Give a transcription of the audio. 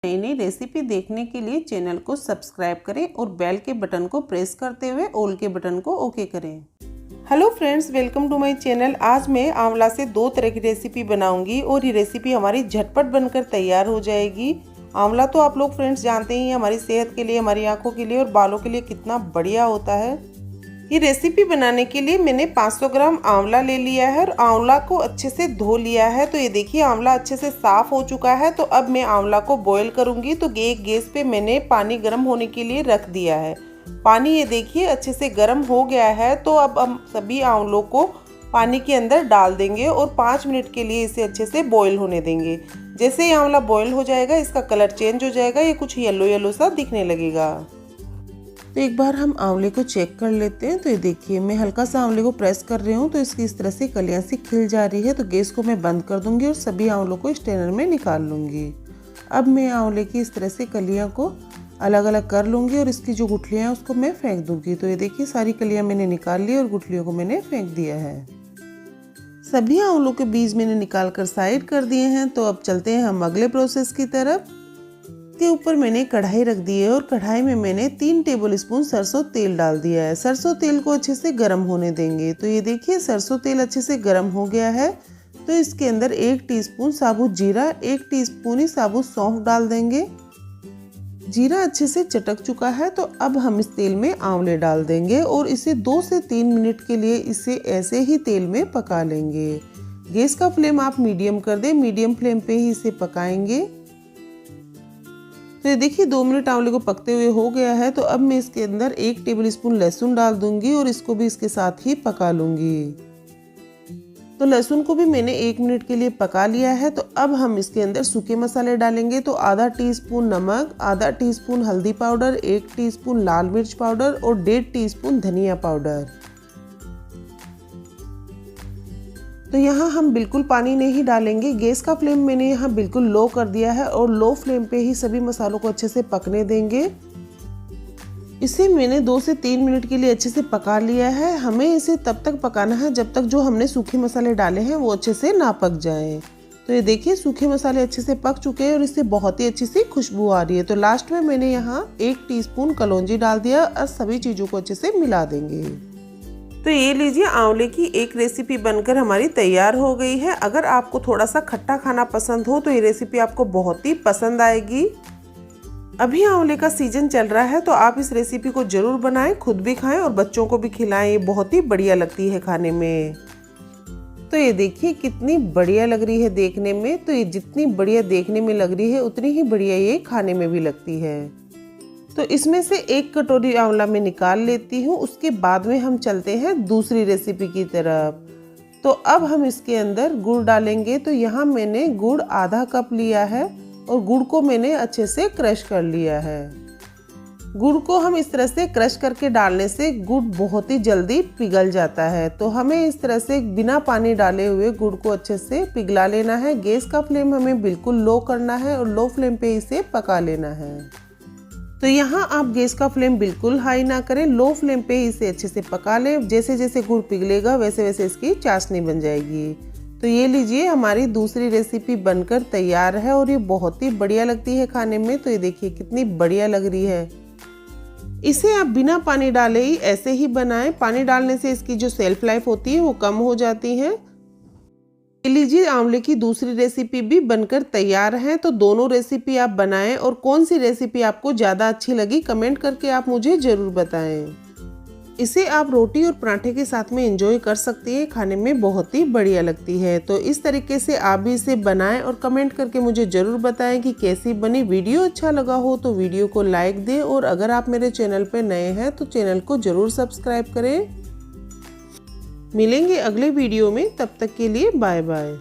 नई नई रेसिपी देखने के लिए चैनल को सब्सक्राइब करें और बेल के बटन को प्रेस करते हुए ऑल के बटन को ओके करें। Hello friends, welcome to my channel. आज मैं आंवला से 2 तरह की रेसिपी बनाऊंगी और ये रेसिपी हमारी झटपट बनकर तैयार हो जाएगी। आंवला तो आप लोग फ्रेंड्स जानते ही हैं, हमारी सेहत के लिए, हमारी आंखों के लिए और बालों के लिए कितना बढ़िया होता है। ये रेसिपी बनाने के लिए मैंने 500 ग्राम आंवला ले लिया है और आंवला को अच्छे से धो लिया है। तो ये देखिए आंवला अच्छे से साफ हो चुका है। तो अब मैं आंवला को बॉईल करूंगी। तो एक गैस पे मैंने पानी गर्म होने के लिए रख दिया है। पानी ये देखिए अच्छे से गर्म हो गया है। तो अब हम सभी आंवलों को पानी के अंदर डाल देंगे और 5 मिनट के लिए इसे अच्छे से बॉईल होने देंगे। जैसे ही आंवला बॉईल हो जाएगा इसका कलर चेंज हो जाएगा, ये कुछ येलो येलो सा दिखने लगेगा। तो एक बार हम आंवले को चेक कर लेते हैं। तो ये देखिए मैं हल्का सा आंवले को प्रेस कर रही हूँ तो इसकी इस तरह से कलियां सी खिल जा रही है। तो गैस को मैं बंद कर दूंगी और सभी आंवलों को स्ट्रेनर में निकाल लूँगी। अब मैं आंवले की इस तरह से कलियां को अलग अलग कर लूँगी और इसकी जो गुठलियाँ हैं उसको मैं फेंक दूँगी। तो ये देखिए सारी कलियाँ मैंने निकाल ली और गुठलियों को मैंने फेंक दिया है। सभी आंवलों के बीज मैंने निकाल कर साइड कर दिए हैं। तो अब चलते हैं हम अगले प्रोसेस की तरफ। के ऊपर मैंने कढ़ाई रख दी है और कढ़ाई में मैंने 3 टेबलस्पून सरसों तेल डाल दिया है। सरसों तेल को अच्छे से गर्म होने देंगे। तो ये देखिए सरसों तेल अच्छे से गर्म हो गया है। तो इसके अंदर 1 टीस्पून साबुत जीरा, 1 टीस्पून ही साबुत सौंफ डाल देंगे। जीरा अच्छे से चटक चुका है। तो अब हम इस तेल में आंवले डाल देंगे और इसे 2 से 3 मिनट के लिए इसे ऐसे ही तेल में पका लेंगे। गैस का फ्लेम आप मीडियम कर दें, मीडियम फ्लेम पे ही इसे पकाएंगे। तो ये देखिए 2 मिनट आंवले को पकते हुए हो गया है। तो अब मैं इसके अंदर 1 टेबलस्पून लहसुन डाल दूंगी और इसको भी इसके साथ ही पका लूंगी। तो लहसुन को भी मैंने 1 मिनट के लिए पका लिया है। तो अब हम इसके अंदर सूखे मसाले डालेंगे। तो आधा टीस्पून नमक, आधा टीस्पून हल्दी पाउडर, 1 टीस्पून लाल मिर्च पाउडर और 1.5 टीस्पून धनिया पाउडर। तो यहाँ हम बिल्कुल पानी नहीं डालेंगे। गैस का फ्लेम मैंने यहाँ बिल्कुल लो कर दिया है और लो फ्लेम पे ही सभी मसालों को अच्छे से पकने देंगे। इसे मैंने 2 से 3 मिनट के लिए अच्छे से पका लिया है। हमें इसे तब तक पकाना है जब तक जो हमने सूखे मसाले डाले हैं वो अच्छे से ना पक जाए। तो ये देखिए सूखे मसाले अच्छे से पक चुके हैं और इससे बहुत ही अच्छी सी खुशबू आ रही है। तो लास्ट में मैंने यहाँ 1 टीस्पून कलौंजी डाल दिया और सभी चीज़ों को अच्छे से मिला देंगे। तो ये लीजिए आंवले की एक रेसिपी बनकर हमारी तैयार हो गई है। अगर आपको थोड़ा सा खट्टा खाना पसंद हो तो ये रेसिपी आपको बहुत ही पसंद आएगी। अभी आंवले का सीजन चल रहा है तो आप इस रेसिपी को जरूर बनाएं, खुद भी खाएं और बच्चों को भी खिलाएं। ये बहुत ही बढ़िया लगती है खाने में। तो ये देखिए कितनी बढ़िया लग रही है देखने में। तो ये जितनी बढ़िया देखने में लग रही है उतनी ही बढ़िया ये खाने में भी लगती है। तो इसमें से 1 कटोरी आंवला मैं निकाल लेती हूँ। उसके बाद में हम चलते हैं दूसरी रेसिपी की तरफ। तो अब हम इसके अंदर गुड़ डालेंगे। तो यहाँ मैंने गुड़ आधा कप लिया है और गुड़ को मैंने अच्छे से क्रश कर लिया है। गुड़ को हम इस तरह से क्रश करके डालने से गुड़ बहुत ही जल्दी पिघल जाता है। तो हमें इस तरह से बिना पानी डाले हुए गुड़ को अच्छे से पिघला लेना है। गैस का फ्लेम हमें बिल्कुल लो करना है और लो फ्लेम पे इसे पका लेना है। तो यहाँ आप गैस का फ्लेम बिल्कुल हाई ना करें, लो फ्लेम पे इसे अच्छे से पका लें। जैसे जैसे गुड़ पिघलेगा वैसे वैसे इसकी चाशनी बन जाएगी। तो ये लीजिए हमारी दूसरी रेसिपी बनकर तैयार है और ये बहुत ही बढ़िया लगती है खाने में। तो ये देखिए कितनी बढ़िया लग रही है। इसे आप बिना पानी डाले ही ऐसे ही बनाएं। पानी डालने से इसकी जो सेल्फ लाइफ होती है वो कम हो जाती है। लीजिए आंवले की दूसरी रेसिपी भी बनकर तैयार है। तो दोनों रेसिपी आप बनाएं और कौन सी रेसिपी आपको ज़्यादा अच्छी लगी कमेंट करके आप मुझे ज़रूर बताएं। इसे आप रोटी और पराठे के साथ में एंजॉय कर सकती हैं, खाने में बहुत ही बढ़िया लगती है। तो इस तरीके से आप भी इसे बनाएं और कमेंट करके मुझे ज़रूर बताएं कि कैसी बनी। वीडियो अच्छा लगा हो तो वीडियो को लाइक दें और अगर आप मेरे चैनल पर नए हैं तो चैनल को ज़रूर सब्सक्राइब करें। मिलेंगे अगले वीडियो में, तब तक के लिए बाय बाय।